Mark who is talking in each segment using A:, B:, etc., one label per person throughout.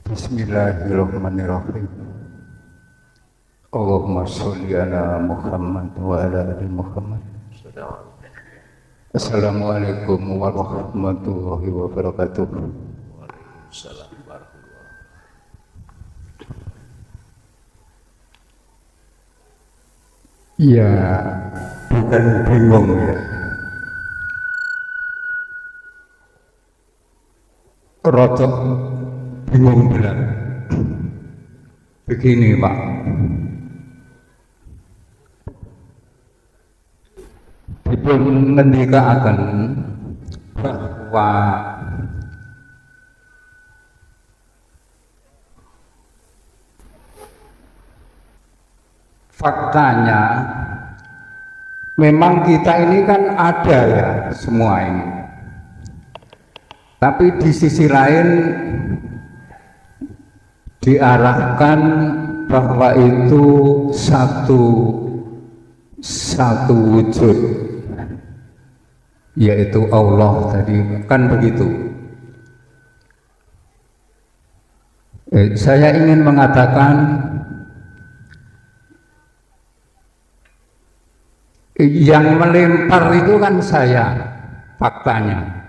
A: Bismillahirrahmanirrahim. Allahumma sholli ala Muhammad wa ala ali Muhammad. Assalamualaikum warahmatullahi wabarakatuh.
B: Waalaikumsalam warahmatullahi.
A: Ya, bukan bingung ya. Rotok bingung berat. Begini Pak, dipun ngendikaaken bahwa faktanya memang kita ini kan ada ya semua ini, tapi di sisi lain diarahkan bahwa itu satu wujud, yaitu Allah tadi, kan begitu. Saya ingin mengatakan yang melempar itu kan saya, faktanya.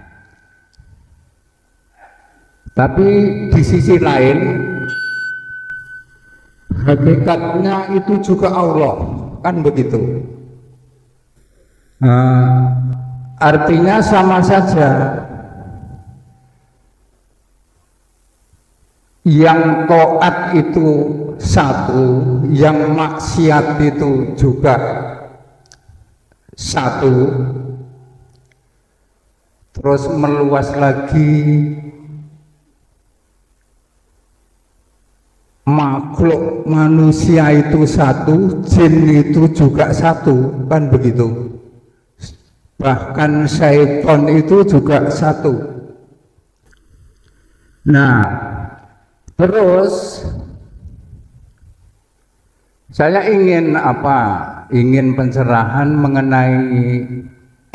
A: Tapi di sisi lain hakikatnya itu juga Allah, kan begitu. Artinya sama saja. Yang taat itu satu, yang maksiat itu juga satu. Terus meluas lagi, makhluk manusia itu satu, jin itu juga satu, kan begitu. Bahkan syaitan itu juga satu. Nah, terus saya ingin ingin pencerahan mengenai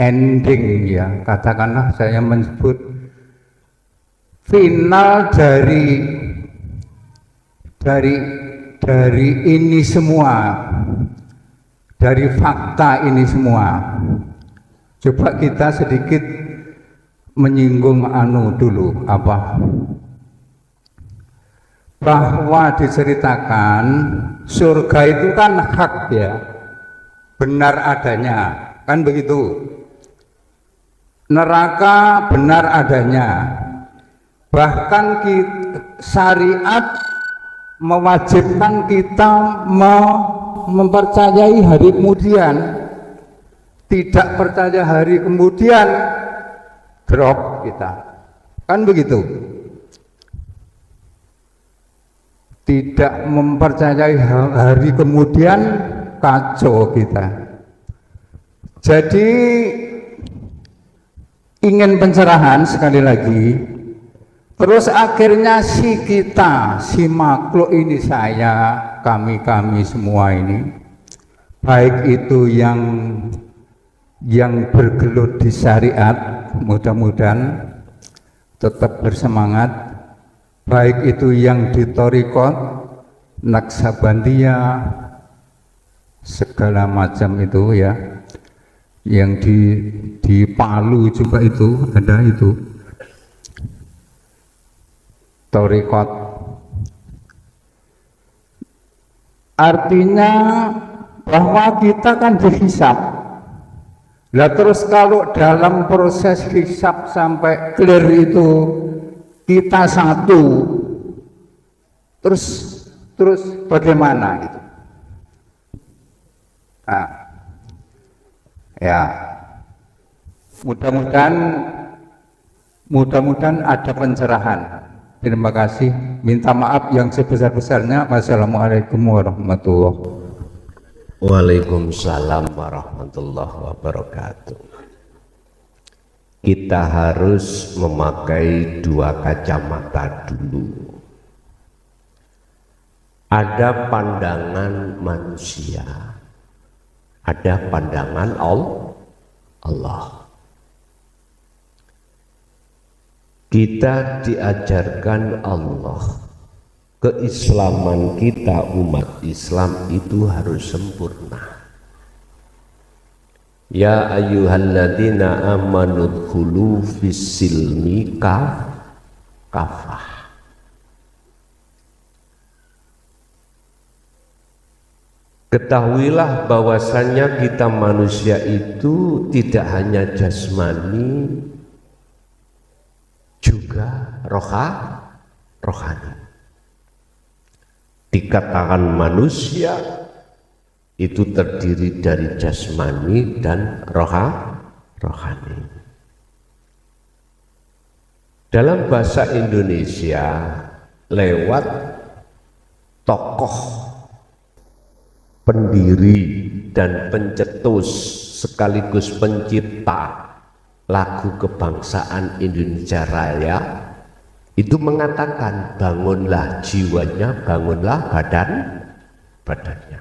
A: ending ya, katakanlah saya menyebut final dari ini semua, dari fakta ini semua. Coba kita sedikit menyinggung dulu bahwa diceritakan surga itu kan hak ya, benar adanya, kan begitu. Neraka benar adanya, bahkan syariat mewajibkan kita mempercayai hari kemudian. Tidak percaya hari kemudian, drop kita, kan begitu. Tidak mempercayai hari kemudian, kacau kita. Jadi ingin pencerahan sekali lagi. Terus akhirnya si makhluk ini, saya, kami semua ini, baik itu yang bergelut di syariat, mudah-mudahan tetap bersemangat, baik itu yang di thariqat, Naksabandiyah, segala macam itu ya, yang di Palu juga itu ada itu thariqat. Artinya bahwa kita kan dihisab. Lah terus kalau dalam proses hisab sampai clear itu kita satu, terus bagaimana gitu? Nah, ya mudah-mudahan ada pencerahan. Terima kasih. Minta maaf yang sebesar-besarnya. Wassalamualaikum warahmatullahi wabarakatuh.
B: Waalaikumsalam warahmatullahi wabarakatuh. Kita harus memakai dua kacamata dulu. Ada pandangan manusia, ada pandangan Allah. Kita diajarkan Allah keislaman kita umat Islam itu harus sempurna. Ya ayyuhalladzina amanu dkhulu fis-silmi kafah. Ketahuilah bahwasannya kita manusia itu tidak hanya jasmani, juga rohani. Dikatakan manusia itu terdiri dari jasmani dan rohani. Dalam bahasa Indonesia lewat tokoh pendiri dan pencetus sekaligus pencipta lagu kebangsaan Indonesia Raya itu mengatakan, bangunlah jiwanya, bangunlah badannya.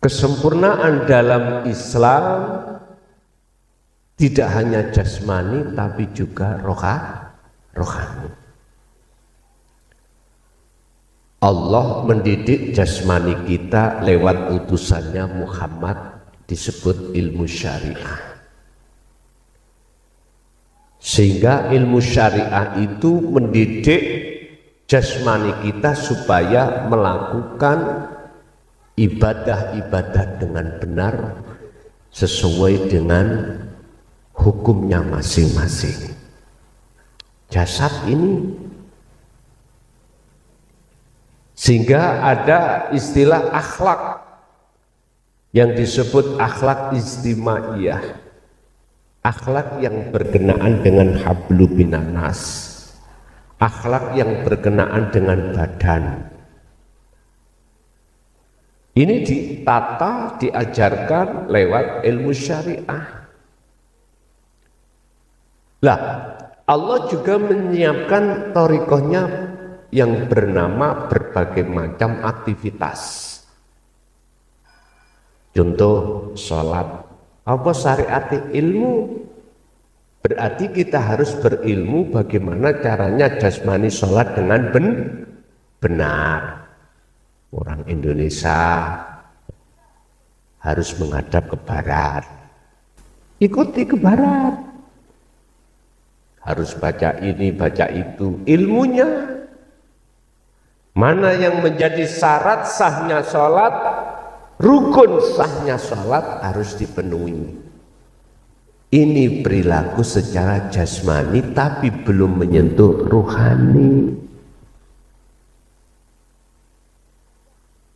B: Kesempurnaan dalam Islam tidak hanya jasmani tapi juga rohani. Allah mendidik jasmani kita lewat utusannya Muhammad, disebut ilmu syariah. Sehingga ilmu syariah itu mendidik jasmani kita supaya melakukan ibadah-ibadah dengan benar sesuai dengan hukumnya masing-masing. Jasad ini, sehingga ada istilah akhlak yang disebut akhlak istimaiyah, akhlak yang berkenaan dengan hablu binanas, akhlak yang berkenaan dengan badan. Ini ditata, diajarkan lewat ilmu syariah. Lah, Allah juga menyiapkan thariqahnya yang bernama berbagai macam aktivitas. Contoh sholat. Apa syariat ilmu? Berarti kita harus berilmu bagaimana caranya jasmani sholat dengan benar. Orang Indonesia harus menghadap ke barat, ikuti ke barat, harus baca ini, baca itu. Ilmunya mana yang menjadi syarat sahnya sholat, rukun sahnya sholat harus dipenuhi. Ini perilaku secara jasmani tapi belum menyentuh ruhani.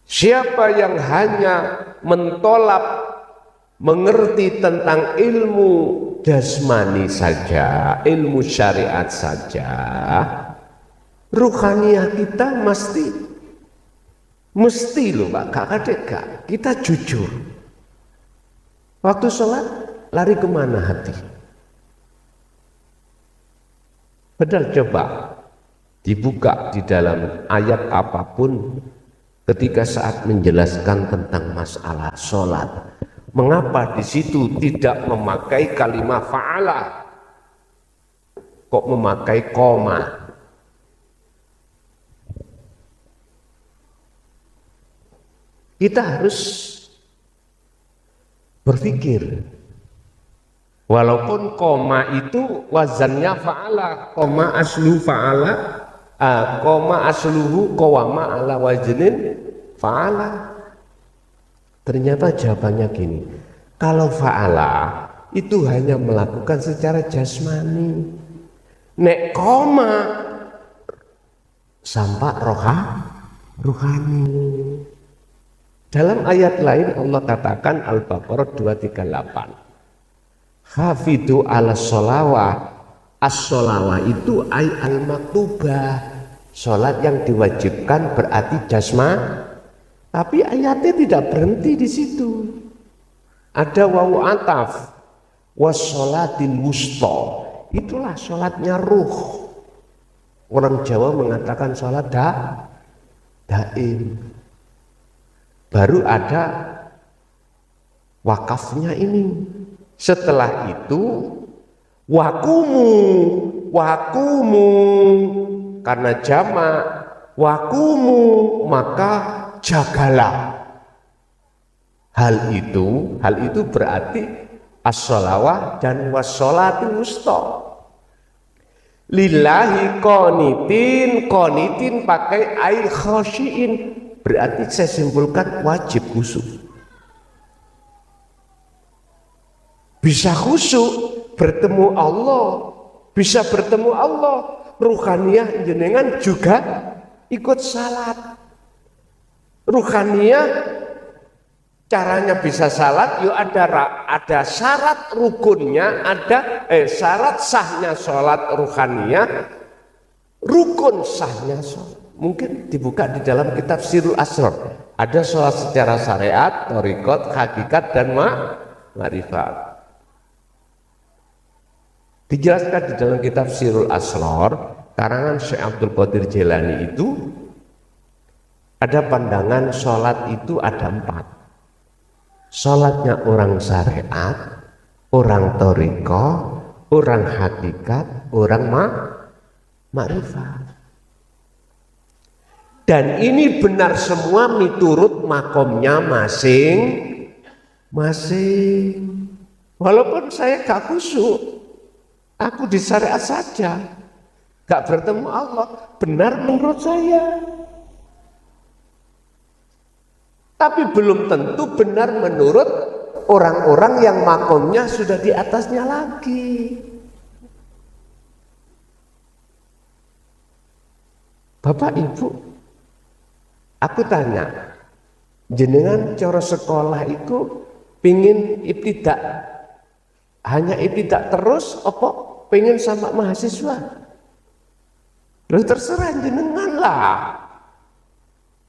B: Siapa yang hanya mentolak mengerti tentang ilmu jasmani saja, ilmu syariat saja, ruhaniyah kita mesti loh Pak, kakak, kita jujur. Waktu sholat lari kemana hati? Padahal coba dibuka di dalam ayat apapun. Ketika saat menjelaskan tentang masalah sholat, mengapa di situ tidak memakai kalimat fa'ala, kok memakai koma? Kita harus berpikir, walaupun koma itu wazannya fa'ala, koma aslu fa'ala, koma asluhu qawama ala waznin fa'ala. Ternyata jawabannya gini, kalau fa'ala itu hanya melakukan secara jasmani, nek koma sampai rohani. Dalam ayat lain Allah katakan, Al-Baqarah 238, hafidu ala sholawah. As-sholawah itu ay al-maktubah, sholat yang diwajibkan berarti jasmani. Tapi ayatnya tidak berhenti di situ. Ada wawu ataf, wassolatil wusta, itulah sholatnya ruh. Orang Jawa mengatakan sholat daim. Baru ada wakafnya ini. Setelah itu wakumu wakumu karena jamak, wakumu maka jagalah. Hal itu berarti as-sholawah dan was-sholati wusta. Lillahi qanitin pakai air khosyiin, berarti saya simpulkan wajib khusyuk. Bisa khusyuk bertemu Allah, bisa bertemu Allah, ruhaniyah jenengan juga ikut salat. Ruhaniyah caranya bisa salat, yuk ada syarat rukunnya, ada syarat sahnya sholat ruhaniyah, rukun sahnya sholat. Mungkin dibuka di dalam kitab Sirul Asrar. Ada sholat secara syariat, thariqat, hakikat dan ma'rifat. Dijelaskan di dalam kitab Sirul Asrar karangan Syekh Abdul Qadir Jailani itu ada pandangan sholat itu ada 4. Sholatnya orang syariat, orang thariqah, orang hakikat, orang ma'rifat. Dan ini benar semua miturut makomnya masing-masing. Walaupun saya gak khusyuk, aku di syariat saja, gak bertemu Allah, benar menurut saya. Tapi belum tentu benar menurut orang-orang yang makomnya sudah di atasnya lagi. Bapak Ibu, aku tanya, jenengan cara sekolah itu pingin ibtidak, hanya ibtidak terus apa pingin sama mahasiswa? Loh terserah jenengan lah.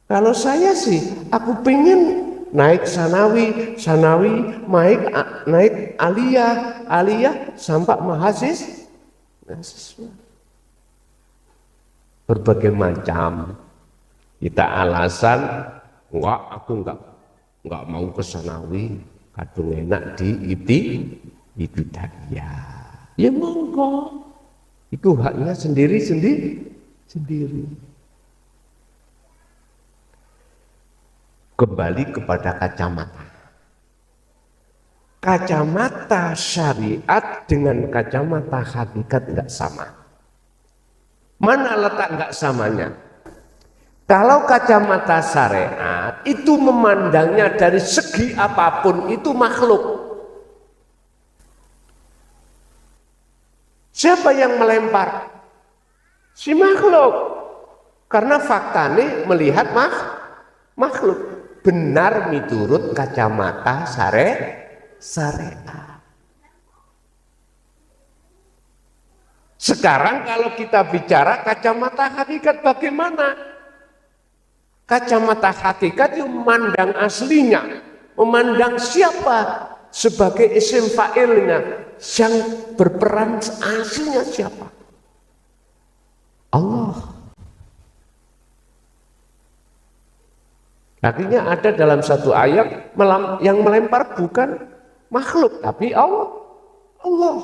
B: Kalau saya sih, aku pengen naik sanawi, naik aliyah sampai mahasiswa. Berbagai macam kita alasan, aku enggak mau ke sanawi, kadung enak di ibtidaiyah. Ya monggo, itu haknya sendiri. Kembali kepada kacamata. Kacamata syariat dengan kacamata hakikat enggak sama. Mana letak enggak samanya? Kalau kacamata syariat itu memandangnya dari segi apapun itu makhluk. Siapa yang melempar? Si makhluk. Karena faktanya melihat makhluk. Benar miturut kacamata syariat. Sekarang kalau kita bicara kacamata hakikat bagaimana? Kacamata hakikat itu memandang aslinya, memandang siapa sebagai isim fa'ilnya, yang berperan aslinya siapa? Allah. Akhirnya ada dalam satu ayat yang melempar bukan makhluk tapi Allah.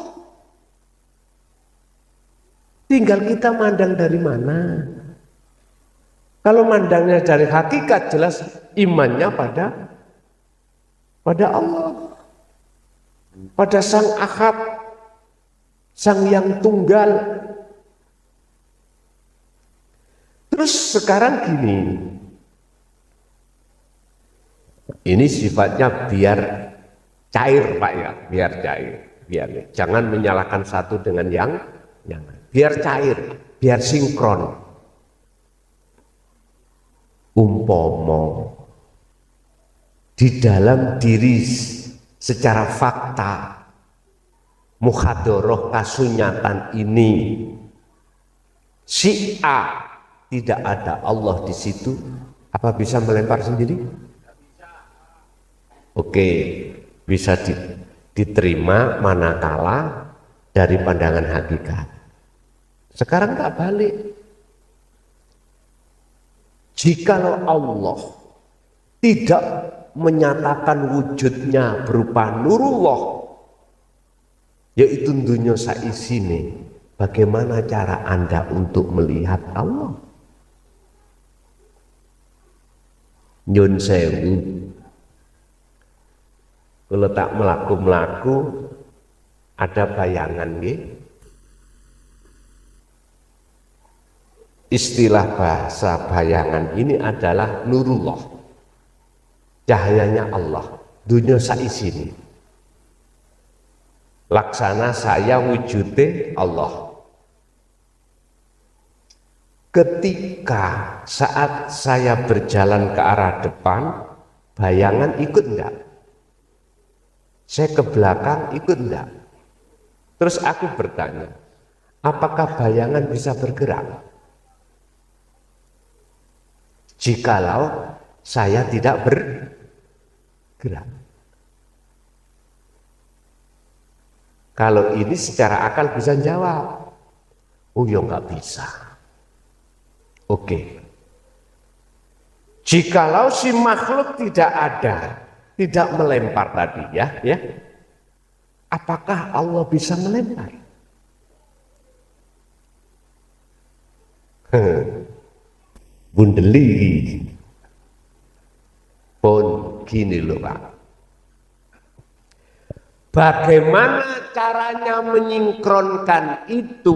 B: Tinggal kita mandang dari mana. Kalau mandangnya dari hakikat jelas imannya pada Allah, pada Sang Ahad, Sang yang tunggal. Terus sekarang gini. Ini sifatnya biar cair Pak ya, biar cair, jangan menyalahkan satu dengan yang biar cair, biar sinkron. Umpomo di dalam diri secara fakta muhadoroh kasunyatan ini si A tidak ada Allah di situ, apa bisa melempar sendiri? Oke, bisa diterima manakala dari pandangan hakikat. Sekarang tak balik. Jikalau Allah tidak menyatakan wujudnya berupa nurullah, yaitu dunia saisine, Bagaimana cara Anda untuk melihat Allah? Nyun sewu, kalau tak melaku-melaku ada bayangan nggih. Istilah bahasa bayangan ini adalah nurullah, cahayanya Allah, dunia saisini. Laksana saya wujude Allah. Ketika saat saya berjalan ke arah depan, bayangan ikut enggak? Saya ke belakang ikut enggak? Terus aku bertanya, apakah bayangan bisa bergerak? Jikalau saya tidak bergerak. Kalau ini secara akal bisa jawab, oh ya nggak bisa. Oke. Jikalau si makhluk tidak ada, tidak melempar tadi ya, apakah Allah bisa melempar? Bundeli pun gini loh Pak. Bagaimana caranya menyinkronkan itu?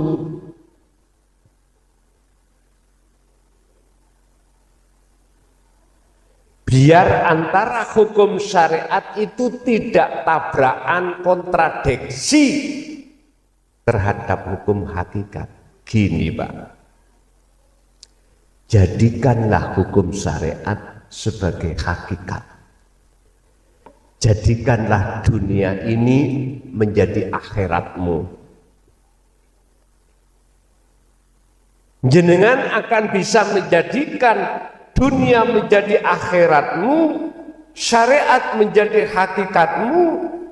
B: Biar antara hukum syariat itu tidak tabrakan kontradiksi terhadap hukum hakikat. Gini Pak, jadikanlah hukum syariat sebagai hakikat. Jadikanlah dunia ini menjadi akhiratmu. Jenengan akan bisa menjadikan dunia menjadi akhiratmu, syariat menjadi hakikatmu,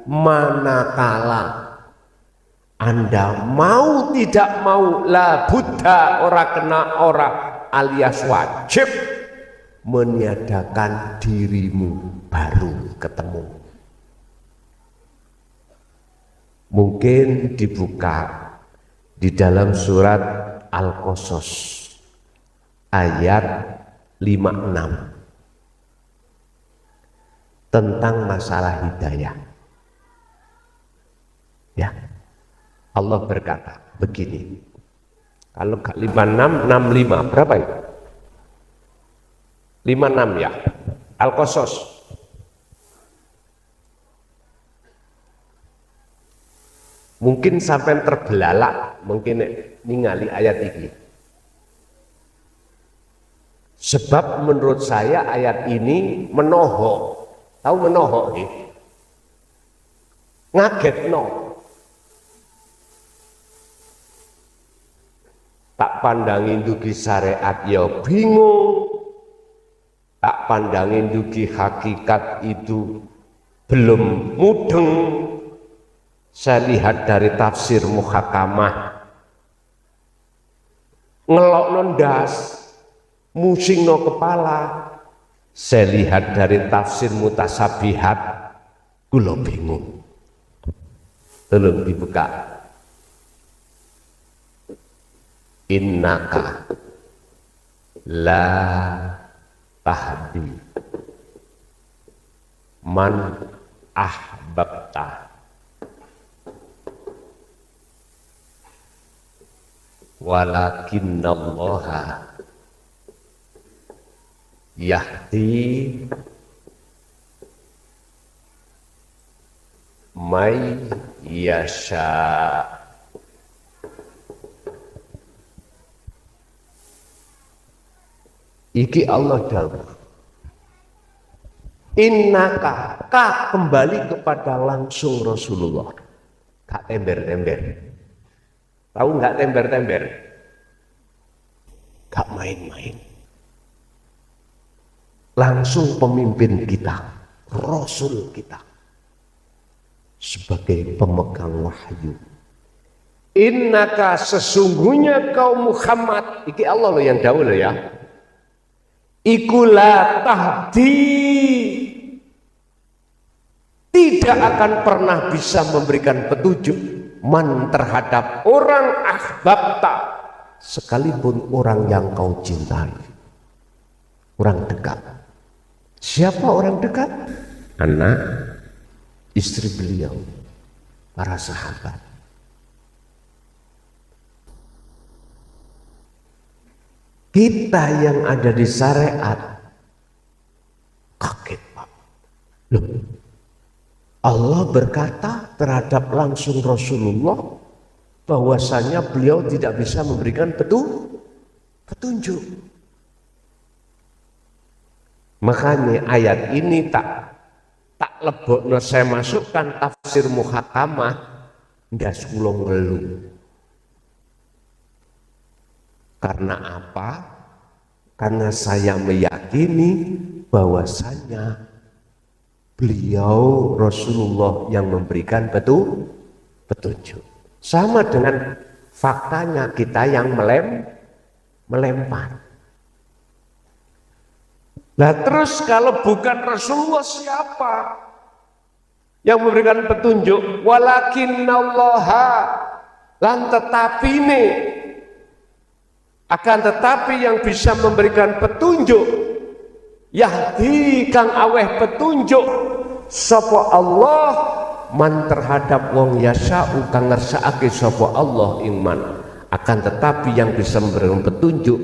B: manakala Anda mau tidak mau, la buddha ora kena ora alias wajib meniadakan dirimu baru ketemu. Mungkin dibuka di dalam surat Al-Qasas ayat 56 tentang masalah hidayah. Ya, Allah berkata begini. Kalau 56, 65 berapa itu? 56 ya. Al-Qasas. Mungkin sampai terbelalak, mungkin ningali ayat ini. Sebab menurut saya ayat ini menohok. Tahu menohok nih? Ngagetno. Tak pandangin dugi syariat ya bingung. Tak pandangin dugi hakikat itu belum mudeng. Saya lihat dari tafsir muhakamah. Ngelok nondas. Musing no kepala. Saya lihat dari tafsir mutasabihat, kula bingung. Tolong dibuka. Innaka la tahdi man ahbabta walakinnallaha yahdi may yasha. Iki Allah dawuh. Innaka ka kembali kepada langsung Rasulullah. Gak tember-tember. Tahu nggak tember-tember? Gak main-main. Langsung pemimpin kita, Rasul kita, sebagai pemegang wahyu. Innaka sesungguhnya kau Muhammad, iki Allah loh yang dawuh loh ya. Ikulah tahdi, tidak akan pernah bisa memberikan petunjuk man terhadap orang ahbabta, sekalipun orang yang kau cintai, orang dekat. Siapa orang dekat? Anak, istri beliau, para sahabat. Kita yang ada di syariat kaget, Pak. Loh, Allah berkata terhadap langsung Rasulullah bahwasanya beliau tidak bisa memberikan petunjuk. Makanya ayat ini tak lebokno saya masukkan tafsir muhakamah ndas kula ngeluh. Karena apa? Karena saya meyakini bahwasanya beliau Rasulullah yang memberikan petunjuk. Sama dengan faktanya kita yang melempar. Nah terus kalau bukan Rasulullah siapa yang memberikan petunjuk? Walakinnallaha, lan tetapi ini, akan tetapi yang bisa memberikan petunjuk, yahdi kang aweh petunjuk sapa Allah man terhadap wong yasa'u kang ngersakake sapa Allah ingman. Akan tetapi yang bisa memberikan petunjuk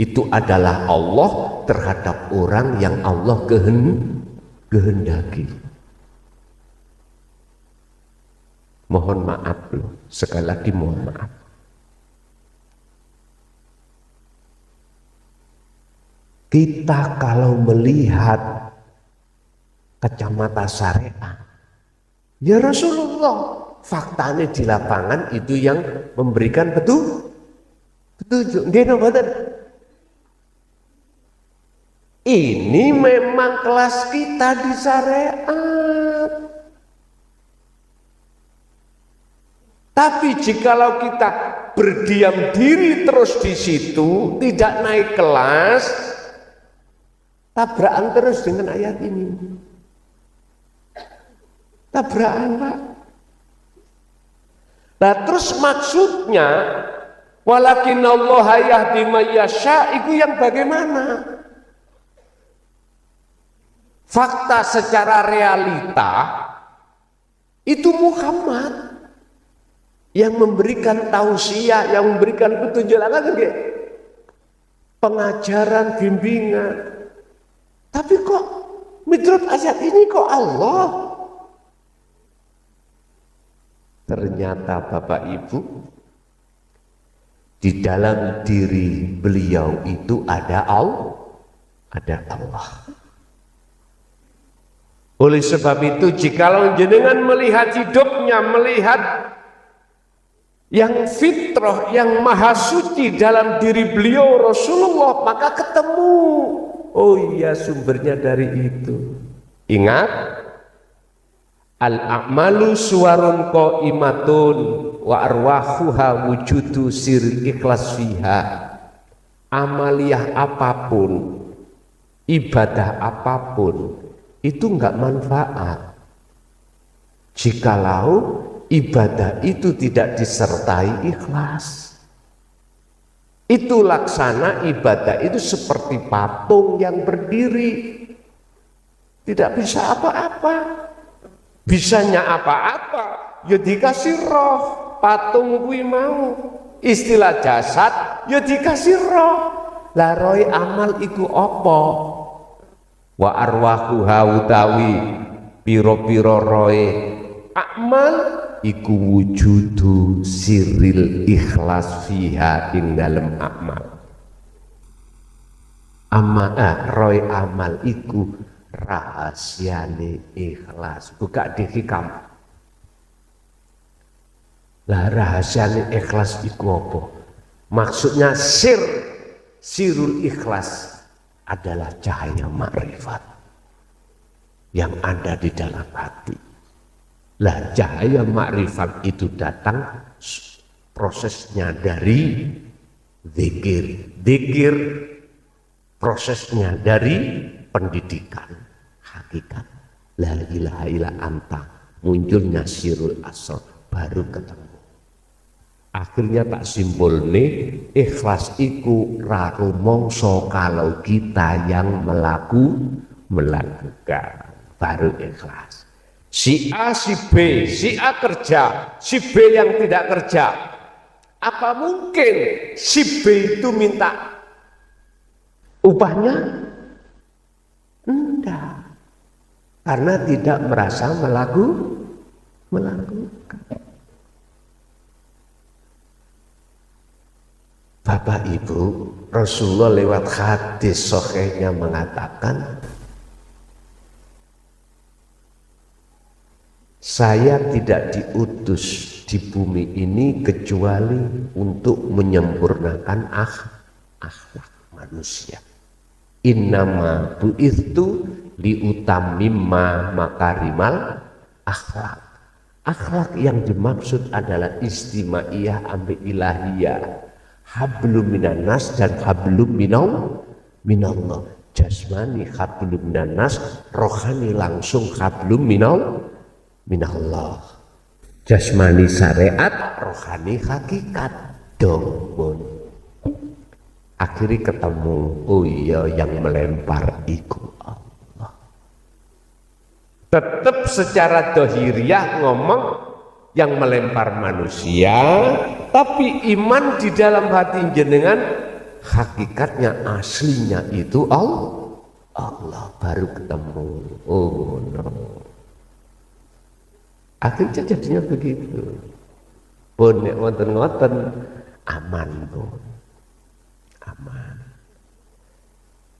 B: itu adalah Allah terhadap orang yang Allah kehendaki. Mohon maaf loh, sekali lagi mohon maaf. Kita kalau melihat kacamata syariat, ya Rasulullah, faktanya di lapangan itu yang memberikan petunjuk. Ini memang kelas kita di syariat. Tapi jikalau kita berdiam diri terus di situ, tidak naik kelas, tabrakan terus dengan ayat ini. Tabrakan, Pak. Nah terus maksudnya walakinallaha yahdi may yasha, itu yang bagaimana? Fakta secara realita itu Muhammad yang memberikan tausiah, yang memberikan petunjuk, pengajaran, bimbingan. Tapi kok menurut ayat ini kok Allah? Ternyata Bapak Ibu, di dalam diri beliau itu ada Allah. Oleh sebab itu, jikalau jenengan melihat hidupnya, melihat yang fitrah, yang maha suci dalam diri beliau Rasulullah, maka ketemu, oh iya sumbernya dari itu. Ingat, al-a'malu suwarun qaimatun wa arwahuha wujudu siril ikhlas fiha. Amaliyah apapun, ibadah apapun, itu enggak manfaat jikalau ibadah itu tidak disertai ikhlas. Itu laksana ibadah itu seperti patung yang berdiri, tidak bisa apa-apa. Bisanya apa-apa ya dikasih roh, patung kuwi mau. Istilah jasad ya dikasih roh. Lah roh amal iku apa? Wa arwahuha utawi piro-piro roe amal iku wujudu siril ikhlas fiha ing dalem amal. Roe amal iku rahasiane ikhlas. Buka di hikam. Lah rahasiane ikhlas iku apa? Maksudnya sirul ikhlas adalah cahaya makrifat yang ada di dalam hati. Lah cahaya makrifat itu datang prosesnya dari zikir prosesnya dari pendidikan hakikat la ilaha illa anta, munculnya sirul asrar, baru ketemu. Akhirnya tak simpulne ikhlas iku ra rumangsa kalau kita yang melakukan baru ikhlas. Si A, si B, si A kerja, si B yang tidak kerja. Apa mungkin si B itu minta upahnya? Enggak. Karena tidak merasa melakukan. Bapak Ibu, Rasulullah lewat hadis sahihnya mengatakan, saya tidak diutus di bumi ini kecuali untuk menyempurnakan akhlak manusia. Innama bu'ithtu liutammimma makarimal akhlak. Akhlak yang dimaksud adalah istimaiyah ambi ilahiyah. Hablum minan nas dan hablum minallah. Jasmani hablum minan nas, rohani langsung hablum minallah. Jasmani syariat, rohani hakikat. Dong. Akhirnya ketemu, oh iya yang melempar iku Allah. Tetap secara dohiriyah ngomong yang melempar manusia, tapi iman di dalam hati jenengan hakikatnya aslinya itu Allah baru ketemu. Oh no. Akhirnya jadinya begitu. Pun nek wonten-wonten aman pun. Aman.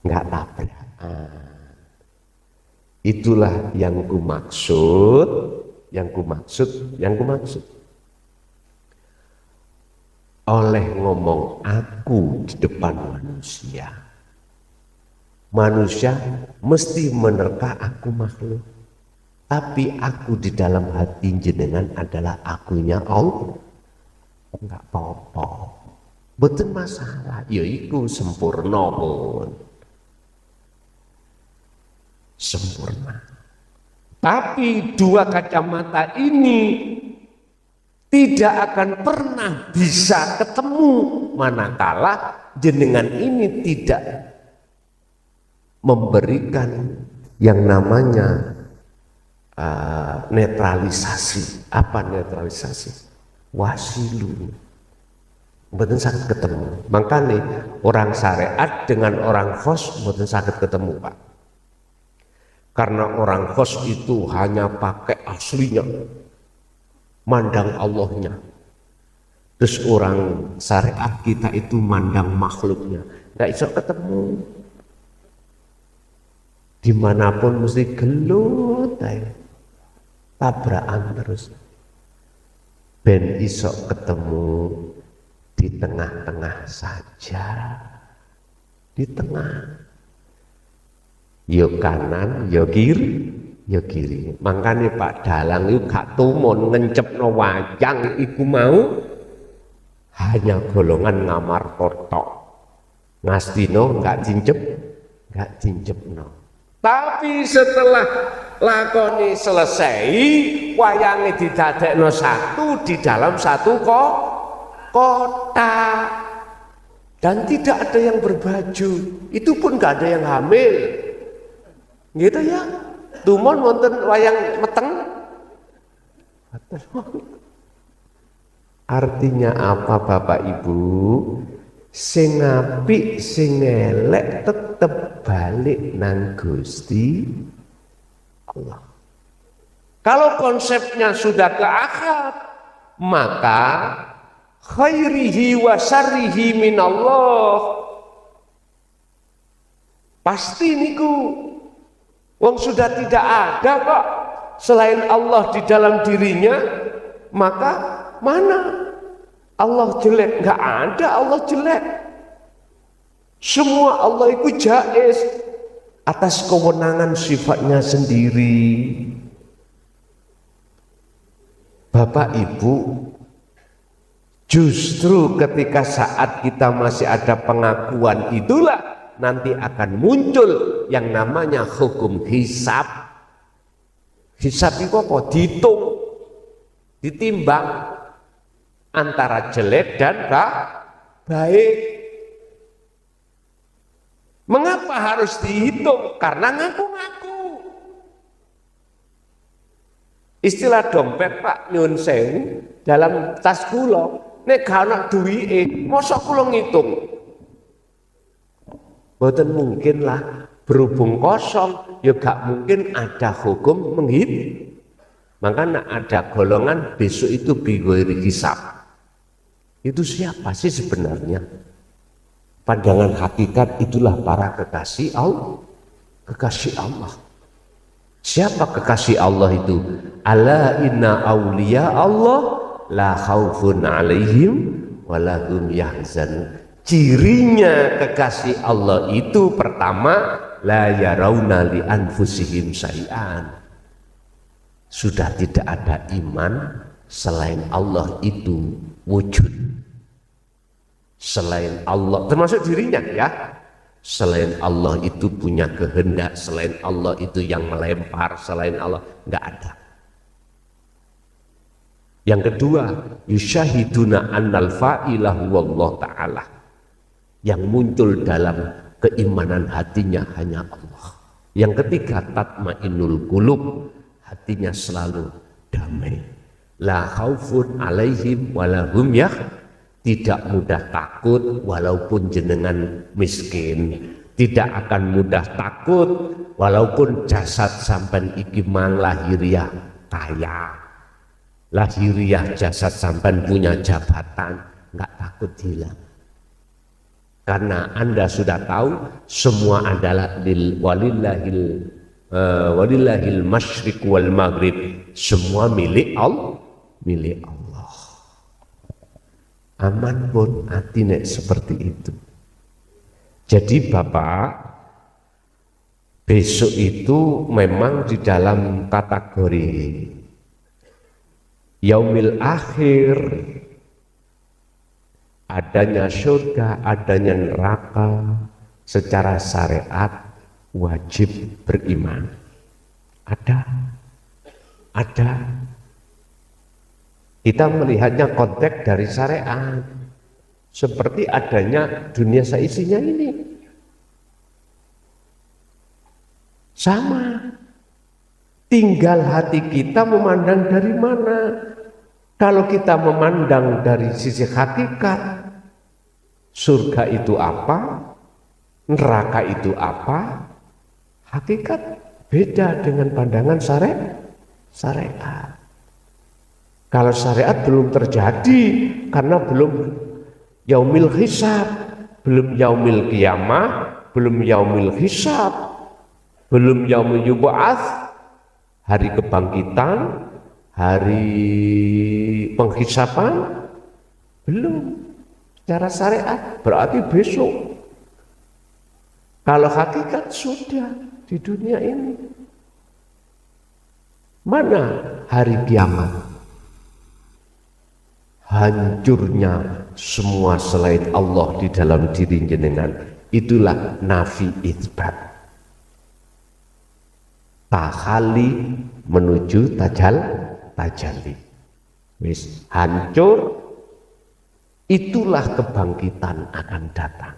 B: Enggak tabrakan. Itulah yang kumaksud. Oleh ngomong aku di depan manusia. Manusia mesti menerka aku makhluk. Tapi aku di dalam hati jenengan adalah akunya Allah. Enggak apa-apa. Betul masalah. Yaiku sempurna pun. Sempurna. Tapi dua kacamata ini tidak akan pernah bisa ketemu manakala jenengan ini tidak memberikan yang namanya netralisasi. Apa netralisasi? Wasilu. Mboten saged ketemu. Makanya orang syariat dengan orang khos mboten saged ketemu, Pak. Karena orang khos itu hanya pakai aslinya, mandang Allahnya. Terus orang syariat kita itu mandang makhluknya, nggak bisa ketemu. Dimanapun mesti gelut, tabrakan terus. Ben iso ketemu di tengah-tengah saja, di tengah. Yo kanan, yo kiri. Makanya Pak Dalang itu gak tumun ngencepno wayang iku mau hanya golongan ngamar kotok. Ngastino gak cincep no. Tapi setelah lakoni selesai, wayangnya didadekno satu di dalam satu kota. Dan tidak ada yang berbaju. Itu pun gak ada yang hamil. Gitu ya, tumon wonten wayang meteng. Artinya apa Bapak Ibu? Sing apik sing elek tetep balik nang Gusti Allah. Kalau konsepnya sudah ke akad, maka khairihi wa syarrihi minallah. Pasti niku wong sudah tidak ada kok selain Allah di dalam dirinya, maka mana Allah jelek? Enggak ada Allah jelek. Semua Allah itu jaiz atas kewenangan sifatnya sendiri. Bapak Ibu, justru ketika saat kita masih ada pengakuan itulah nanti akan muncul yang namanya hukum hisab. Hisab itu apa? Dihitung. ditimbang antara jelek dan baik. Mengapa harus dihitung? Karena ngaku-ngaku. Istilah dompet Pak nyun sewu dalam tas kula nek gak ana duwike, mosok kula ngitung. Mboten mungkin lah, berhubung kosong ya gak mungkin ada hukum menghitung. Makanya ada golongan besok itu bighairi hisab. Itu siapa sih sebenarnya? Pandangan hakikat itulah para kekasih Allah. Kekasih Allah. Siapa kekasih Allah itu? Ala inna awliya Allah la khaufun alaihim walahum yahzanun. Cirinya kekasih Allah itu pertama la yarawna li anfusihim syai'an. Sudah tidak ada iman selain Allah itu wujud. Selain Allah, termasuk dirinya ya. Selain Allah itu punya kehendak, selain Allah itu yang melempar, selain Allah enggak ada. Yang kedua, yusyahiduna annal fa'ilahu wallah ta'ala. Yang muncul dalam keimanan hatinya hanya Allah. Yang ketiga, tatmainul qulub, hatinya selalu damai. La khaufun alaihim walahum tidak mudah takut walaupun jenengan miskin, tidak akan mudah takut walaupun jasad sampai iki mang lahiriah kaya, lahiriah jasad sampai punya jabatan, nggak takut hilang. Karena Anda sudah tahu semua adalah walillahil masyriq wal maghrib, semua milik Allah, milik Allah. Aman pun hati nek seperti itu. Jadi Bapak, besok itu memang di dalam kategori yaumil akhir, adanya surga, adanya neraka, secara syariat wajib beriman. Ada. Kita melihatnya konteks dari syariat, seperti adanya dunia seisinya ini. Sama, tinggal hati kita memandang dari mana. Kalau kita memandang dari sisi hakikat, surga itu apa, neraka itu apa, hakikat beda dengan pandangan syariat. Kalau syariat belum terjadi karena belum yaumil hisab, belum yaumil qiyamah, belum yaumil hisab, belum yaumil yub'ats, hari kebangkitan, hari penghisaban, belum. Secara syariat berarti besok. Kalau hakikat sudah di dunia ini. Mana hari kiamat? Hancurnya semua selain Allah di dalam diri jenengan, itulah nafi itsbat. Tahali menuju tajalli. Wis hancur, itulah kebangkitan akan datang.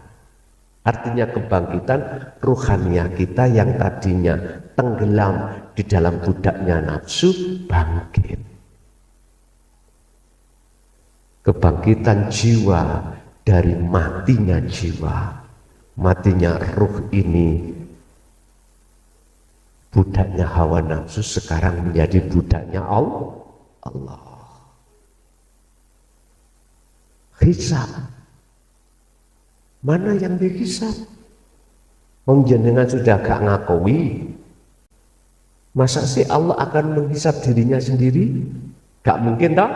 B: Artinya kebangkitan ruhania kita yang tadinya tenggelam di dalam budaknya nafsu bangkit. Kebangkitan jiwa dari matinya jiwa, matinya ruh ini, budaknya hawa nafsu sekarang menjadi budaknya Allah. Hisab, mana yang dihisab? Wong jenengan sudah gak ngakui, masa sih Allah akan menghisab dirinya sendiri? Gak mungkin toh?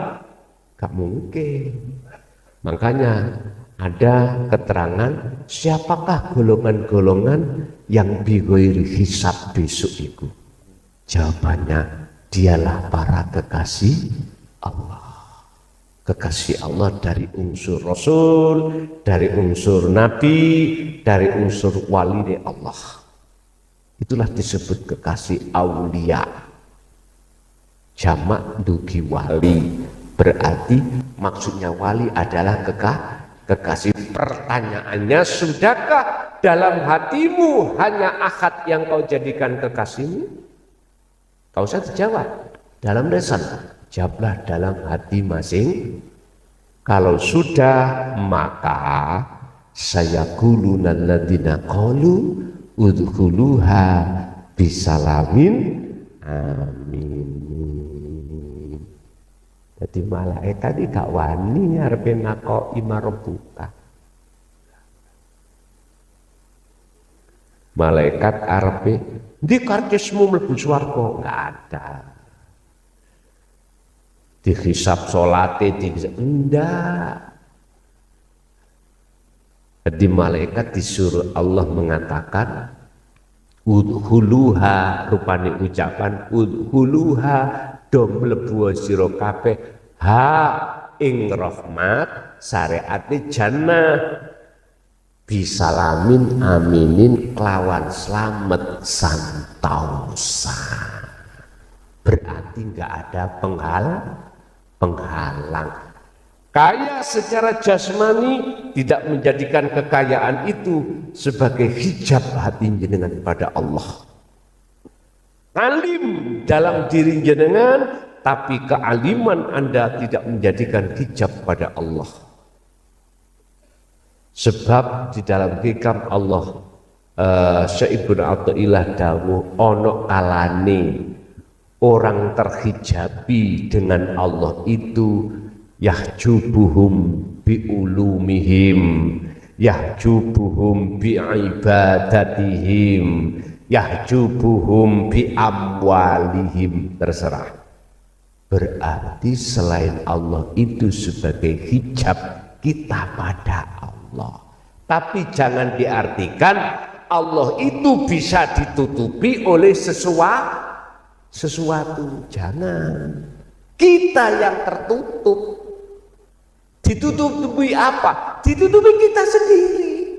B: Gak mungkin. Makanya ada keterangan siapakah golongan-golongan yang bighairi hisab besok itu. Jawabannya dialah para kekasih Allah. Kekasih Allah dari unsur Rasul, dari unsur Nabi, dari unsur wali Allah. Itulah disebut kekasih aulia. jamak dugi wali, berarti maksudnya wali adalah kekasih. Pertanyaannya, sudahkah dalam hatimu hanya akad yang kau jadikan kekasihmu? Kau usah dijawab dalam lisan, jawablah dalam hati masing. Kalau sudah, maka sayaquluna alladziina qalu udkhuluha bisalamin amin. Jadi malaikat iki gak wani arepe nakoki marebuka. Malaikat arepe ndi karcismu mlebu swarga, enggak ada. Dihisab salate enggak. Jadi malaikat disuruh Allah mengatakan udhuluha, rupane ucapan udhuluha, do mlebu sira kabeh ha ing rahmat syariate jannah bisalamin aminin kelawan slamet santausan. Berarti enggak ada penghalang. Kaya secara jasmani tidak menjadikan kekayaan itu sebagai hijab hati jenengan pada Allah. Alim dalam diri jenengan, tapi kealiman Anda tidak menjadikan hijab pada Allah. Sebab di dalam hikam Allah, Syekh Ibnu Athaillah dawuh ono kalane orang terhijabi dengan Allah itu yahjubuhum biulumihim, yahjubuhum biibadatihim, yahjubuhum biamwalihim, terserah. Berarti selain Allah itu sebagai hijab kita pada Allah. Tapi jangan diartikan Allah itu bisa ditutupi oleh sesuatu. Jangan. Kita yang tertutup. Ditutupi apa? Ditutupi kita sendiri.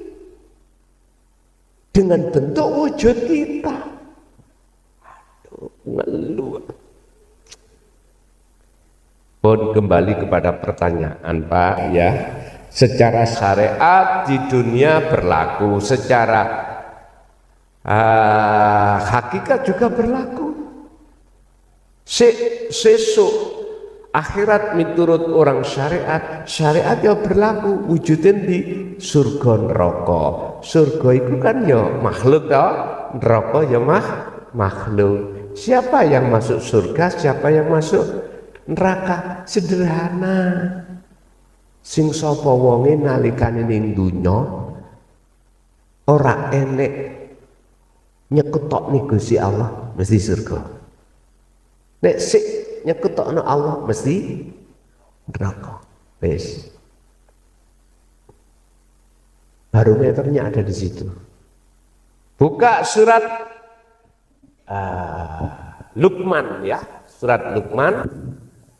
B: Dengan bentuk wujud kita. Aduh, ngeluh. Pun kembali kepada pertanyaan Pak ya. Secara syariat di dunia berlaku, secara hakikat juga berlaku. Sesuk akhirat miturut orang syariat, syariat ya berlaku wujudin di surga neraka. Surga itu kan ya makhluk toh, neraka ya makhluk. Siapa yang masuk surga, siapa yang masuk neraka? Sederhana. Sing sapa wonge nalikane ning donya ora enek nyekutokne Gusti Allah mesti surga. Nek sik nyekutokno Allah mesti neraka. Wis. Barometernya ada di situ. Buka surat Luqman ya, surat Luqman,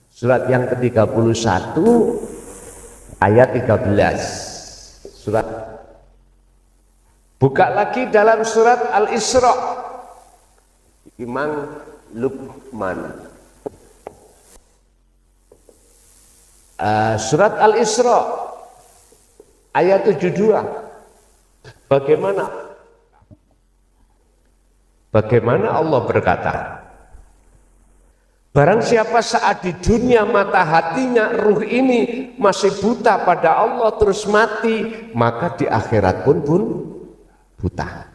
B: surat yang ke-31 ayat 13. Surat. Buka lagi dalam surat Al-Isra. Imam Luqman. Surat Al-Isra ayat 72. Bagaimana Allah berkata, barang siapa saat di dunia mata hatinya ruh ini masih buta pada Allah terus mati, maka di akhirat pun buta.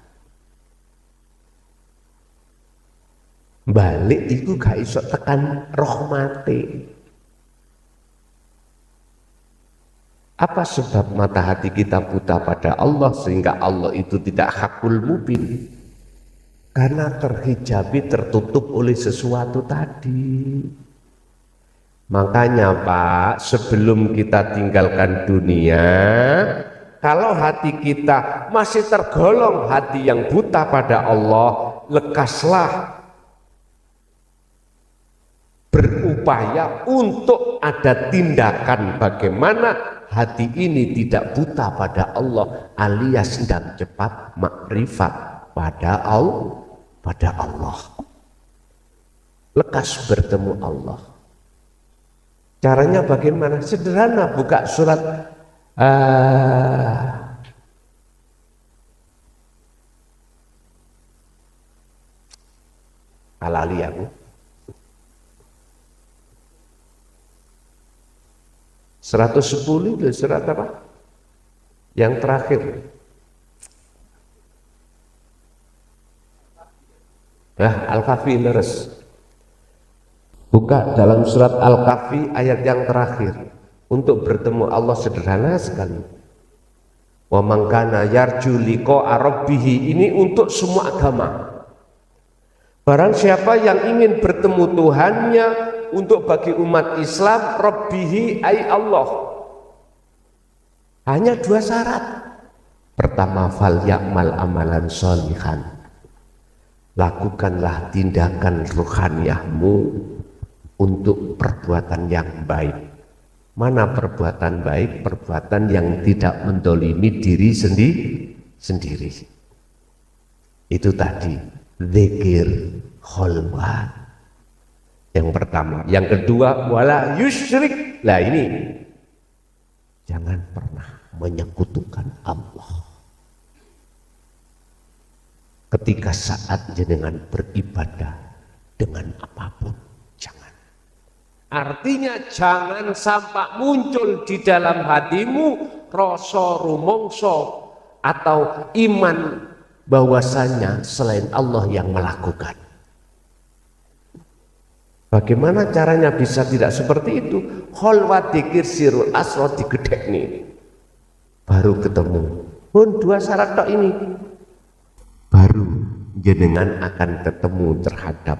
B: Balik itu gak iso tekan rahmati. Apa sebab mata hati kita buta pada Allah sehingga Allah itu tidak hakul mubin? Karena terhijabi, tertutup oleh sesuatu tadi. Makanya Pak, sebelum kita tinggalkan dunia, kalau hati kita masih tergolong hati yang buta pada Allah, lekaslah berupaya untuk ada tindakan bagaimana hati ini tidak buta pada Allah, alias sedang cepat makrifat pada Allah. lekas bertemu Allah. Caranya bagaimana? Sederhana, buka surat alali aku. 110 itu surat apa? Yang terakhir. Al-Kahfi leres. Buka dalam surat Al-Kahfi ayat yang terakhir. Untuk bertemu Allah sederhana sekali. Wa man kana yarju liqa'a rabbih, ini untuk semua agama. Barang siapa yang ingin bertemu Tuhannya, untuk bagi umat Islam, Rabbihi ay Allah. Hanya 2 syarat. Pertama, fal ya'mal amalan sholihan. Lakukanlah tindakan ruhaniyahmu untuk perbuatan yang baik. Mana perbuatan baik? Perbuatan yang tidak mendolimi diri sendiri. Itu tadi, zikir kholwat. Yang pertama. Yang kedua, wala yusyrik. Lah ini, jangan pernah menyekutukan Allah. Ketika saat jenengan beribadah dengan apapun, jangan. Artinya jangan sampai muncul di dalam hatimu rasa rumongso atau iman bahwasanya selain Allah yang melakukan. Bagaimana caranya bisa tidak seperti itu? Kholwat dikir sirul asro digedek nih, baru ketemu. Pun 2 syarat tok ini, baru jenengan akan ketemu terhadap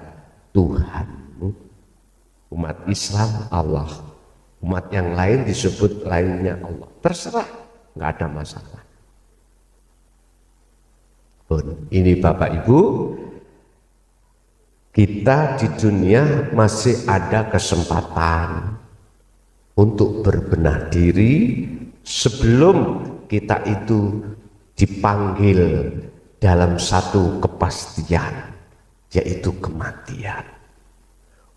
B: Tuhanmu. Umat Islam Allah, umat yang lain disebut lainnya Allah. Terserah, nggak ada masalah. Pun ini Bapak Ibu, kita di dunia masih ada kesempatan untuk berbenah diri sebelum kita itu dipanggil dalam satu kepastian, yaitu kematian.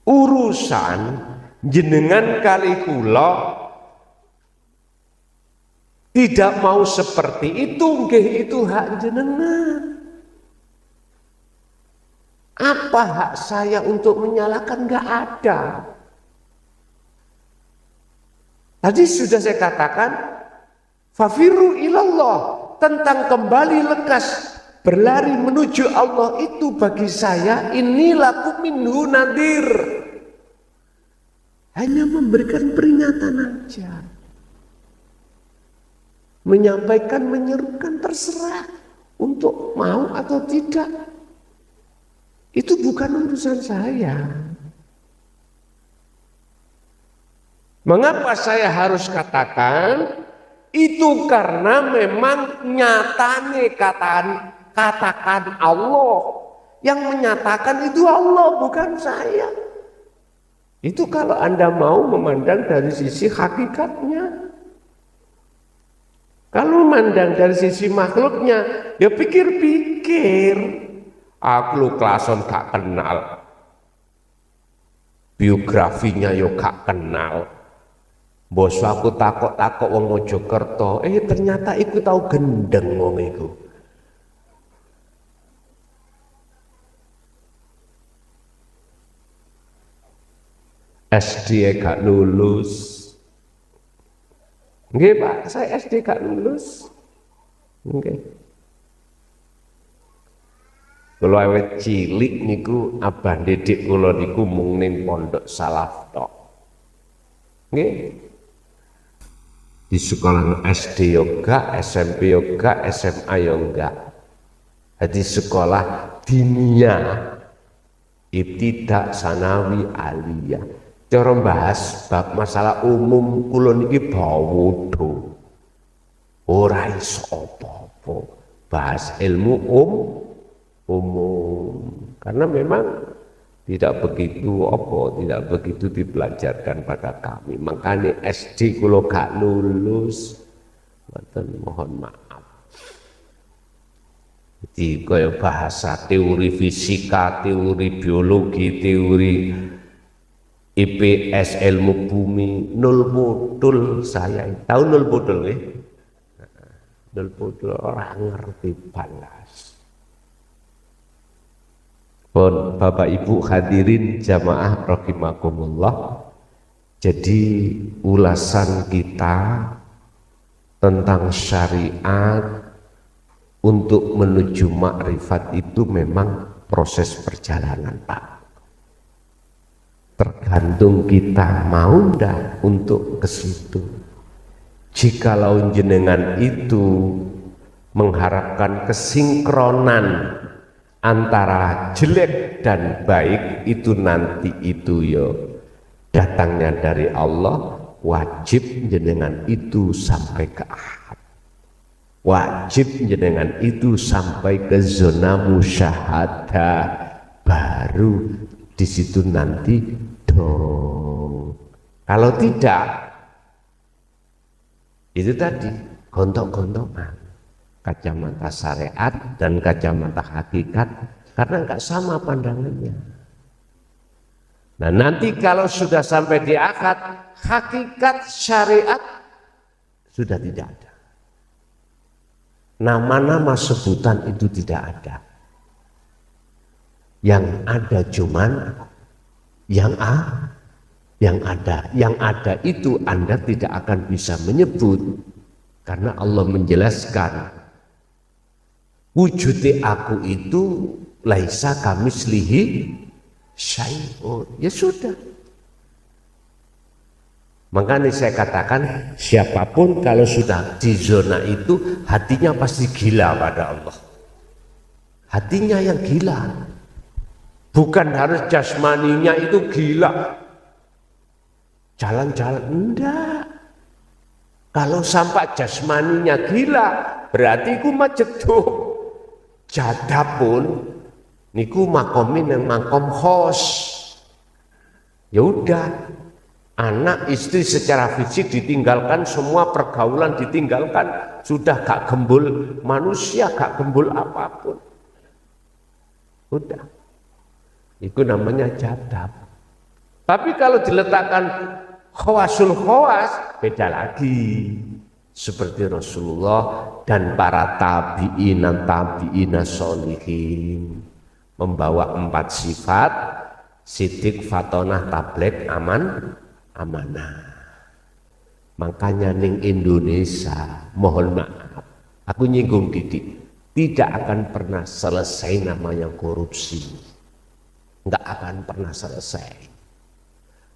B: Urusan jenengan kali kula tidak mau seperti itu, nggih itu hak jenengan. Apa hak saya untuk menyalahkan? Nggak ada. Tadi sudah saya katakan, fafiru ilallah, tentang kembali lekas berlari menuju Allah itu bagi saya ini laku minhu nadir. Hanya memberikan peringatan aja. Menyampaikan, menyerukan, terserah untuk mau atau tidak. Itu bukan urusan saya. Mengapa saya harus katakan? Itu karena memang nyatane katakan Allah. Yang menyatakan itu Allah, bukan saya. Itu kalau Anda mau memandang dari sisi hakikatnya. Kalau memandang dari sisi makhluknya, ya pikir-pikir. Aku lu klason gak kenal, biografinya yo gak kenal. Bos aku takok wong Mojokerto, ternyata iku tahu gendeng wong iku. SD gak lulus. Nggih Pak, saya SD gak lulus. Nggih. Kalau awet cilik niku abah didik kula niku mung ning pondok salaf tok. Nggih. Di sekolah SD yoga, SMP yoga, SMA yoga. Di sekolah diniyah, ibtidak, sanawi, aliyah. Cara bahas bab masalah umum kula niki bawodo. Ora iso apa-apa. Bahas ilmu umum, karena memang tidak begitu dipelajarkan pada kami. Makanya SD kalau gak lulus, mohon maaf. Jadi kaya bahasa, teori fisika, teori biologi, teori IPS, ilmu bumi, nol modul saya. Tahu nol modul ya? Nol modul orang ngerti balas. Pun Bapak Ibu hadirin jamaah rahimakumullah. Jadi ulasan kita tentang syariat untuk menuju makrifat itu memang proses perjalanan, Pak. Tergantung kita mau ndak untuk ke situ. Jikalau jenengan itu mengharapkan kesinkronan antara jelek dan baik, itu nanti itu yo datangnya dari Allah, wajib jenengan itu sampai ke akhirat. Wajib jenengan itu sampai ke zona musyahadah, baru di situ nanti dong. Kalau tidak, itu tadi gontok-gontokan kacamata syariat dan kacamata hakikat, karena enggak sama pandangannya. Nah nanti kalau sudah sampai di akad, hakikat syariat sudah tidak ada. Nama-nama sebutan itu tidak ada. Yang ada cuman yang ada itu Anda tidak akan bisa menyebut, karena Allah menjelaskan wujudi aku itu laisa kamislihi syai'un. Ya sudah. Makanya saya katakan siapapun kalau sudah di zona itu hatinya pasti gila pada Allah. Hatinya yang gila. Bukan harus jasmaninya itu gila. Jalan-jalan, enggak. Kalau sampai jasmaninya gila, berarti ku majeduk. Jadapun niku makomin yang makom khos. Ya udah, anak istri secara fisik ditinggalkan, semua pergaulan ditinggalkan, sudah gak gembul manusia, gak gembul apapun. Udah, itu namanya jadab. Tapi kalau diletakkan khawasul khawas, beda lagi. Seperti Rasulullah dan para tabi'ina sholihin, membawa 4 sifat: sidik, fatonah, tablek, amanah. Makanya ning Indonesia, mohon maaf, aku nyinggung didik, tidak akan pernah selesai namanya korupsi. Enggak akan pernah selesai.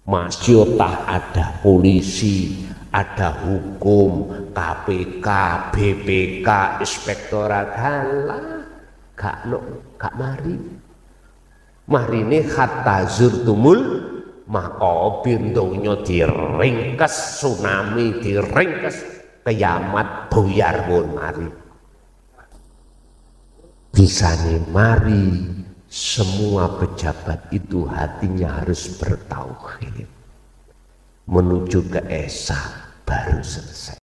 B: Masih ada polisi, ada hukum, KPK, BPK, inspektorat, halah, gak mari. Mari ini hatta zurtumul makobir, dunya diringkes, tsunami diringkes, kiamat buyar pun mari. Bisa nih mari. Semua pejabat itu hatinya harus bertauhid, menuju ke Esa baru selesai.